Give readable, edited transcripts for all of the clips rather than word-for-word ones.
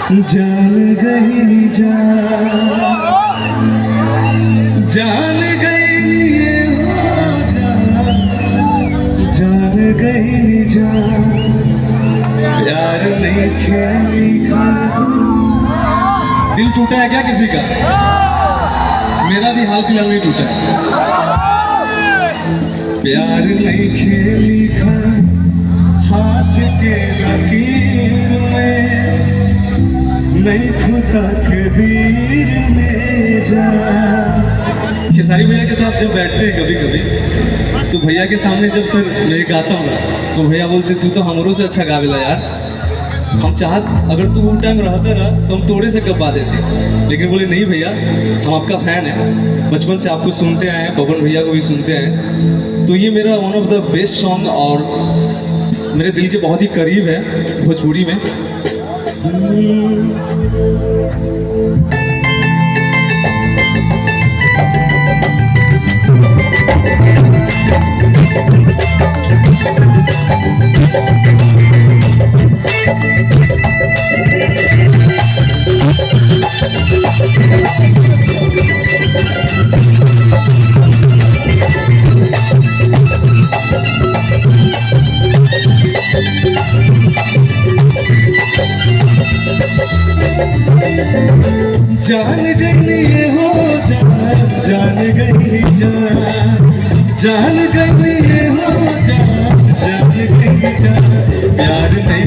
जान गई जान गई ये हो जान गई प्यार नहीं खेली दिल टूटा है क्या किसी का? मेरा भी हाल फिलहाल में टूटा है। प्यार नहीं खेली हाथ के लकीर में नहीं खुदा कबीर में जा। खेसारी भैया के साथ जब बैठते हैं कभी कभी तो भैया के सामने जब सर मैं गाता हूँ तो भैया बोलते तू तो हमरों से अच्छा गावेला यार, हम चाहत अगर तू वो टाइम रहता रहा तो हम तोड़े से गवा देते। लेकिन बोले नहीं भैया हम आपका फैन है, बचपन से आपको सुनते आए हैं, पवन भैया को भी सुनते हैं। तो ये मेरा one of the best song और मेरे दिल के बहुत ही करीब है भोजपुरी में। जान गई हो जान गई जान गई हो जान गई प्यार नहीं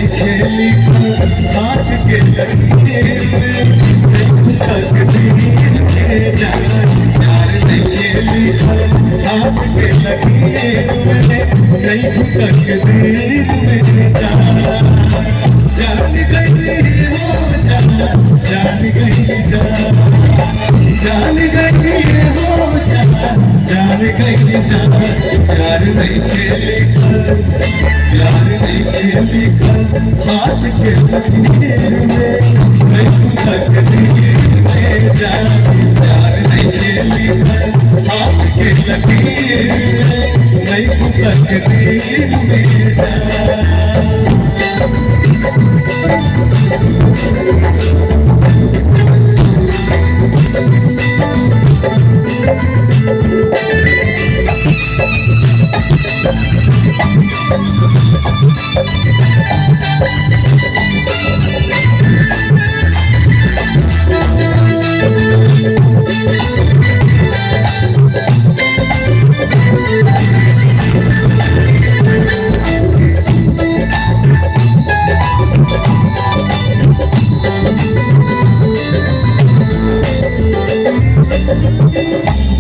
खेली हाथ के लकीर में तकदीर के जान। प्यार नहीं खेली हाथ के लकीर में नहीं तकदीर में जान गई हो जान गई जान गई हो जान गई प्यार नहीं खेली हाथ के लकीर में नहीं तकदीर में जान। प्यार नहीं खेली हाथ के लकीर में नहीं तकदीर में जान।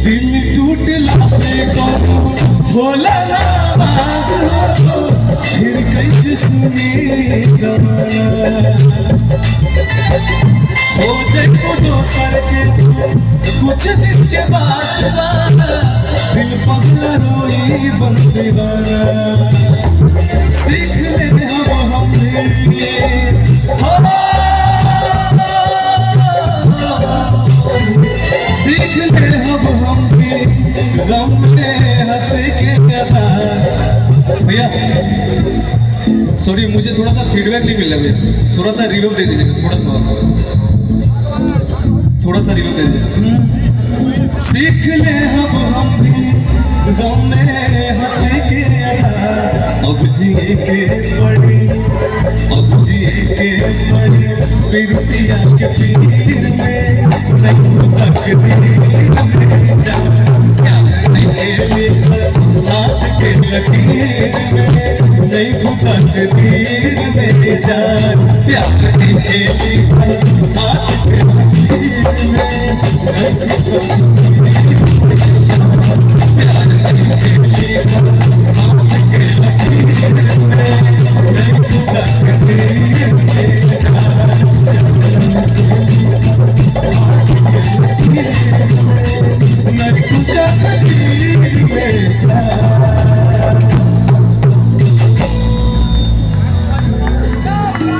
दिल टूटला पे होला आवाज हो फिर कैसे सुनी गाना हो जाए दोसर के कुछ दिन के बाद दिल पगला रोई बन दीवाना। सीख ले हम सीख ले हम भी गम ले हंस के भैया। सॉरी मुझे थोड़ा सा फीडबैक नहीं मिल रहा भैया, थोड़ा सा रिव्यू दे दीजिएगा, थोड़ा सा रिव्यू दे दीजिएगा। सीख ले हम भी गम में हंस के अब जी के पड़ी पिरुतिया के पीर में नहीं तकदीर में जान। प्यार नहीं खेली हाथ के लकीर में नहीं तकदीर में जान। प्यार नहीं खेली हाथ के लकीर में नहीं